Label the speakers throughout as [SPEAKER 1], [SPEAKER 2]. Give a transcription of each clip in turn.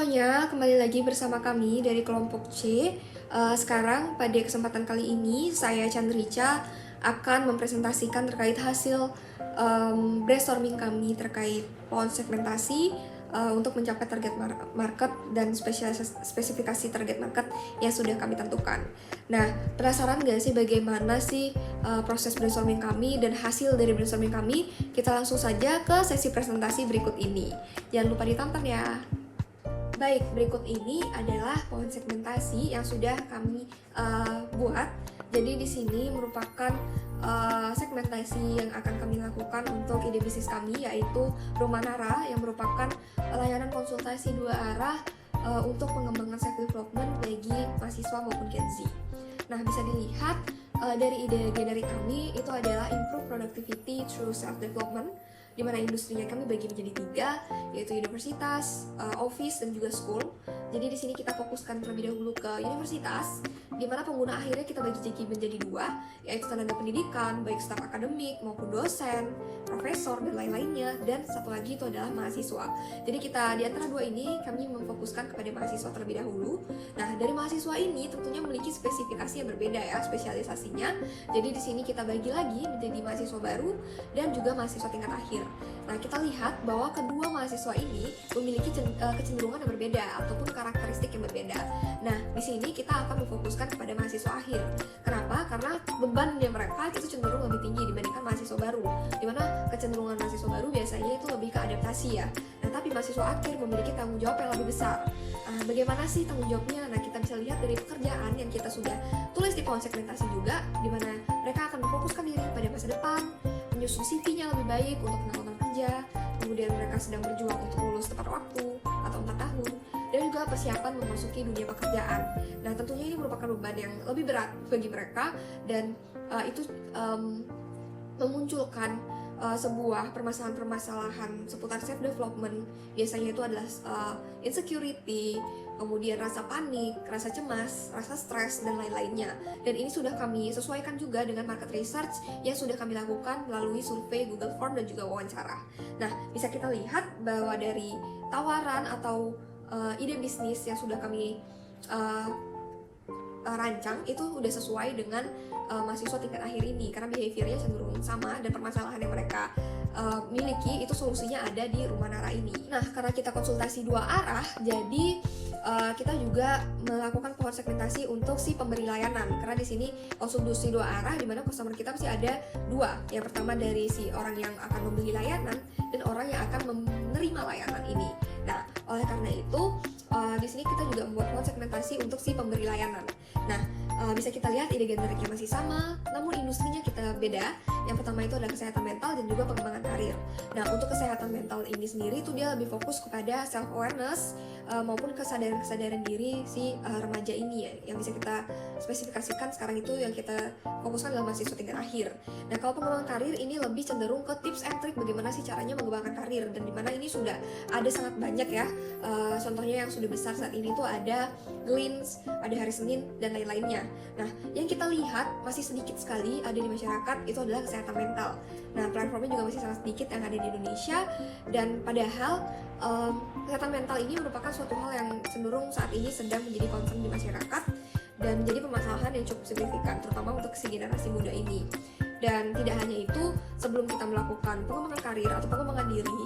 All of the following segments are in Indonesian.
[SPEAKER 1] semuanya, kembali lagi bersama kami dari kelompok C. Sekarang pada kesempatan kali ini saya Chandrica akan mempresentasikan terkait hasil brainstorming kami terkait pohon segmentasi untuk mencapai target market dan spesifikasi target market yang sudah kami tentukan. Nah, penasaran gak sih bagaimana sih proses brainstorming kami dan hasil dari brainstorming kami? Kita langsung saja ke sesi presentasi berikut ini. Jangan lupa ditonton ya. Baik, berikut ini adalah pohon segmentasi yang sudah kami buat. Jadi di sini merupakan segmentasi yang akan kami lakukan untuk ide bisnis kami, yaitu Rumah Nara, yang merupakan layanan konsultasi dua arah untuk pengembangan self development bagi mahasiswa maupun Gen Z. Nah, bisa dilihat dari ide generik kami itu adalah improve productivity through self development, di mana industrinya kami bagi menjadi 3, yaitu universitas, office, dan juga school. Jadi di sini kita fokuskan terlebih dahulu ke universitas, di mana pengguna akhirnya kita bagi menjadi 2, yaitu tenaga pendidikan, baik staf akademik maupun dosen, profesor, dan lain-lainnya. Dan satu lagi itu adalah mahasiswa. Jadi kita di antara 2 ini kami memfokuskan kepada mahasiswa terlebih dahulu. Nah, dari mahasiswa ini tentunya memiliki spesifikasi yang berbeda ya, spesialisasinya. Jadi di sini kita bagi lagi menjadi mahasiswa baru dan juga mahasiswa tingkat akhir. Nah, kita lihat bahwa kedua mahasiswa ini memiliki kecenderungan yang berbeda ataupun karakteristik yang berbeda. Nah, di sini kita akan memfokuskan kepada mahasiswa akhir. Kenapa? Karena bebannya mereka itu cenderung lebih tinggi dibandingkan mahasiswa baru, dimana kecenderungan mahasiswa baru biasanya itu lebih ke adaptasi ya. Nah, tapi mahasiswa akhir memiliki tanggung jawab yang lebih besar. Bagaimana sih tanggung jawabnya? Nah, kita bisa lihat dari pekerjaan yang kita sudah tulis di pohon segmentasi juga, dimana mereka akan memfokuskan diri pada masa depan, menyusun CV-nya lebih baik untuk pengalaman kerja, kemudian mereka sedang berjuang untuk lulus tepat waktu atau 4 tahun, dan juga persiapan memasuki dunia pekerjaan. Nah, tentunya ini merupakan beban yang lebih berat bagi mereka, dan itu memunculkan sebuah permasalahan-permasalahan seputar self development. Biasanya itu adalah insecurity, kemudian rasa panik, rasa cemas, rasa stres, dan lain-lainnya. Dan ini sudah kami sesuaikan juga dengan market research yang sudah kami lakukan melalui survei Google Form dan juga wawancara. Nah, bisa kita lihat bahwa dari tawaran atau ide bisnis yang sudah kami rancang itu udah sesuai dengan mahasiswa tingkat akhir ini, karena behaviornya cenderung sama dan permasalahan yang mereka miliki itu solusinya ada di Rumah Nara ini. Nah, karena kita konsultasi 2 arah, jadi kita juga melakukan pohon segmentasi untuk si pemberi layanan, karena di sini konsultasi 2 arah, di mana customer kita pasti ada 2. Yang pertama dari si orang yang akan membeli layanan dan orang yang akan menerima layanan ini. Nah, oleh karena itu di sini kita juga membuat pohon segmentasi untuk si pemberi layanan. Nah, bisa kita lihat ide generiknya masih sama, namun industrinya kita beda. Yang pertama itu adalah kesehatan mental dan juga pengembangan karir. Nah, untuk kesehatan mental ini sendiri itu dia lebih fokus kepada self awareness maupun kesadaran diri si remaja ini ya, yang bisa kita spesifikasikan sekarang itu yang kita fokuskan dalam mahasiswa tingkat akhir. Nah, kalau pengembangan karir ini lebih cenderung ke tips and trick bagaimana sih caranya mengembangkan karir, dan dimana ini sudah ada sangat banyak ya. Contohnya yang sudah besar saat ini tuh ada Glints, ada Hari Senin, dan lain-lainnya. Nah, yang kita lihat masih sedikit sekali ada di masyarakat itu adalah kesehatan mental. Nah, platformnya juga masih sangat sedikit yang ada di Indonesia, dan padahal kesehatan mental ini merupakan suatu hal yang cenderung saat ini sedang menjadi concern di masyarakat dan menjadi permasalahan yang cukup signifikan, terutama untuk si generasi muda ini. Dan tidak hanya itu, sebelum kita melakukan pengembangan karir atau pengembangan diri,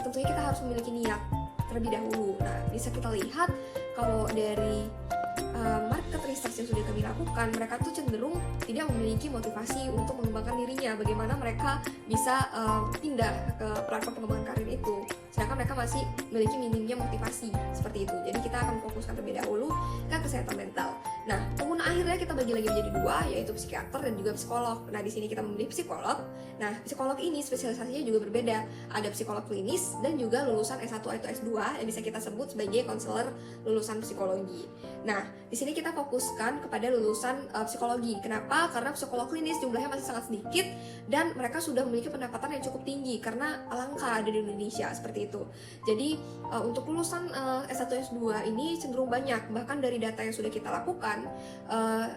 [SPEAKER 1] tentunya kita harus memiliki niat terlebih dahulu. Nah, bisa kita lihat kalau dari market research yang sudah kami lakukan, mereka tuh cenderung tidak memiliki motivasi untuk mengembangkan dirinya. Bagaimana mereka bisa pindah ke platform pengembangan karir itu, sedangkan mereka masih memiliki minimnya motivasi seperti itu. Jadi kita akan fokuskan terlebih dahulu ke kesehatan mental. Nah, pengguna akhirnya kita bagi lagi menjadi 2, yaitu psikiater dan juga psikolog. Nah, di sini kita memilih psikolog. Nah, psikolog ini spesialisasinya juga berbeda. Ada psikolog klinis dan juga lulusan S1 atau S2 yang bisa kita sebut sebagai konselor lulusan psikologi. Nah, di sini kita fokuskan kepada lulusan psikologi. Kenapa? Karena psikolog klinis jumlahnya masih sangat sedikit dan mereka sudah memiliki pendapatan yang cukup tinggi karena langka ada di Indonesia seperti itu. Jadi untuk lulusan S1 S2 ini cenderung banyak. Bahkan dari data yang sudah kita lakukan kan,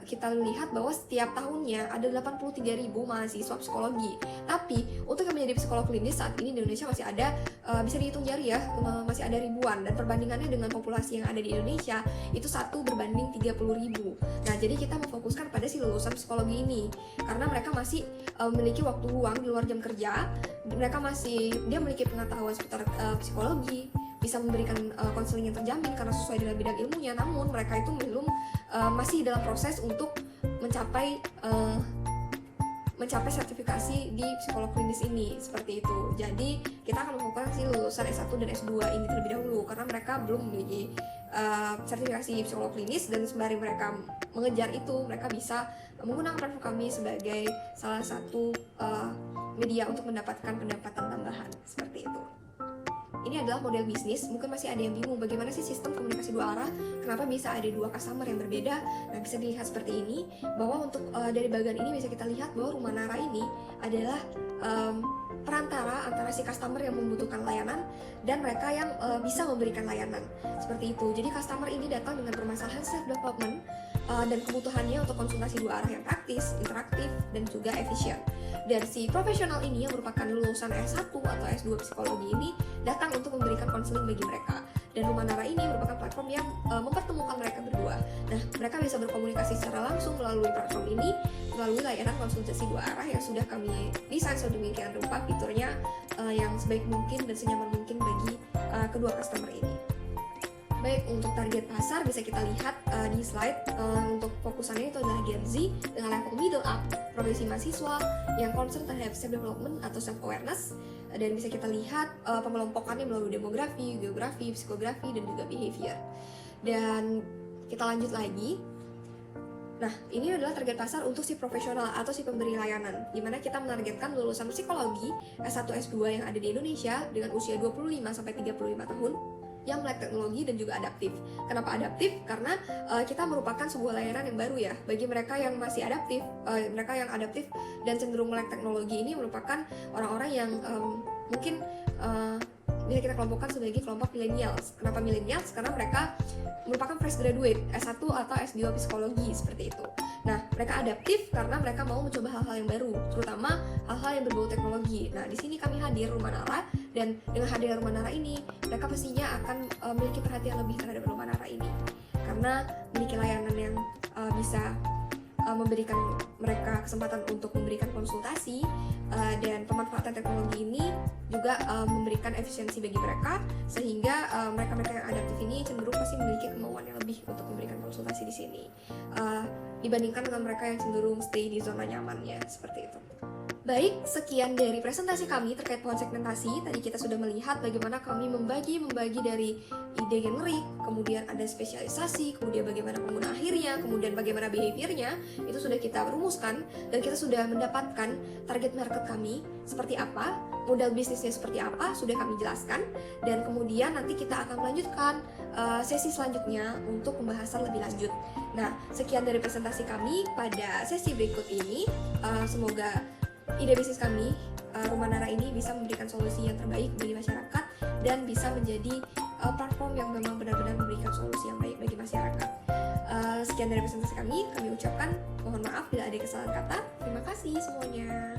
[SPEAKER 1] kita lihat bahwa setiap tahunnya ada 83.000 mahasiswa psikologi. Tapi untuk yang menjadi psikolog klinis saat ini di Indonesia masih ada, bisa dihitung jari ya, masih ada ribuan, dan perbandingannya dengan populasi yang ada di Indonesia itu 1 berbanding 30.000. Nah, jadi kita memfokuskan pada si lulusan psikologi ini karena mereka masih memiliki waktu luang di luar jam kerja, dia memiliki pengetahuan seputar psikologi, bisa memberikan konseling yang terjamin karena sesuai dengan bidang ilmunya. Namun mereka itu masih dalam proses untuk mencapai sertifikasi di psikolog klinis ini, seperti itu. Jadi kita akan memfokuskan si lulusan S1 dan S2 ini terlebih dahulu karena mereka belum memiliki sertifikasi psikolog klinis, dan sembari mereka mengejar itu, mereka bisa menggunakan platform kami sebagai salah satu media untuk mendapatkan pendapatan tambahan, seperti itu. Ini adalah model bisnis. Mungkin masih ada yang bingung bagaimana sih sistem komunikasi dua arah, kenapa bisa ada 2 customer yang berbeda. Nah, bisa dilihat seperti ini, bahwa untuk dari bagian ini bisa kita lihat bahwa Rumah Nara ini adalah perantara antara si customer yang membutuhkan layanan dan mereka yang bisa memberikan layanan, seperti itu. Jadi customer ini datang dengan permasalahan self development dan kebutuhannya untuk konsultasi dua arah yang praktis, interaktif, dan juga efisien. Dan si profesional ini yang merupakan lulusan S1 atau S2 psikologi ini datang untuk memberikan konseling bagi mereka. Dan Rumah Nara ini merupakan platform yang mempertemukan mereka berdua. Nah, mereka bisa berkomunikasi secara langsung melalui platform ini, melalui layanan konsultasi dua arah yang sudah kami desain sedemikian rupa fiturnya yang sebaik mungkin dan senyaman mungkin bagi kedua customer ini. Baik, untuk target pasar bisa kita lihat di slide. Untuk fokusannya itu adalah Gen Z dengan level middle up, profesi mahasiswa yang concern terhadap self development atau self awareness, dan bisa kita lihat pengelompokannya melalui demografi, geografi, psikografi, dan juga behavior. Dan kita lanjut lagi. Nah, ini adalah target pasar untuk si profesional atau si pemberi layanan, di mana kita menargetkan lulusan psikologi S1 S2 yang ada di Indonesia dengan usia 25-35 tahun yang melek teknologi dan juga adaptif. Kenapa adaptif? Karena kita merupakan sebuah layanan yang baru ya bagi mereka yang masih adaptif. Mereka yang adaptif dan cenderung melek teknologi ini merupakan orang-orang yang mungkin bisa kita kelompokkan sebagai kelompok millennials. Kenapa millennials? Karena mereka merupakan fresh graduate S1 atau S2 psikologi, seperti itu. Nah, mereka adaptif karena mereka mau mencoba hal-hal yang baru, terutama hal-hal yang berbau teknologi. Nah, di sini kami hadir Rumah Nara, dan dengan hadirnya Rumah Nara ini, mereka pastinya akan memiliki perhatian lebih terhadap Rumah Nara ini, karena memiliki layanan yang bisa memberikan mereka kesempatan untuk memberikan konsultasi, dan pemanfaatan teknologi ini juga memberikan efisiensi bagi mereka, sehingga mereka-mereka yang adaptif ini cenderung pasti memiliki kemauan yang lebih untuk memberikan konsultasi di sini dibandingkan dengan mereka yang cenderung stay di zona nyamannya, seperti itu. Baik, sekian dari presentasi kami terkait pohon segmentasi. Tadi kita sudah melihat bagaimana kami membagi dari ide generik, kemudian ada spesialisasi, kemudian bagaimana pengguna akhirnya, kemudian bagaimana behaviornya. Itu sudah kita rumuskan, dan kita sudah mendapatkan target market kami seperti apa, modal bisnisnya seperti apa, sudah kami jelaskan. Dan kemudian nanti kita akan melanjutkan sesi selanjutnya untuk pembahasan lebih lanjut. Nah, sekian dari presentasi kami pada sesi berikut ini. Semoga ide bisnis kami, Rumah Nara ini, bisa memberikan solusi yang terbaik bagi masyarakat dan bisa menjadi platform yang memang benar-benar memberikan solusi yang baik bagi masyarakat. Sekian dari presentasi kami ucapkan mohon maaf bila ada kesalahan kata. Terima kasih semuanya.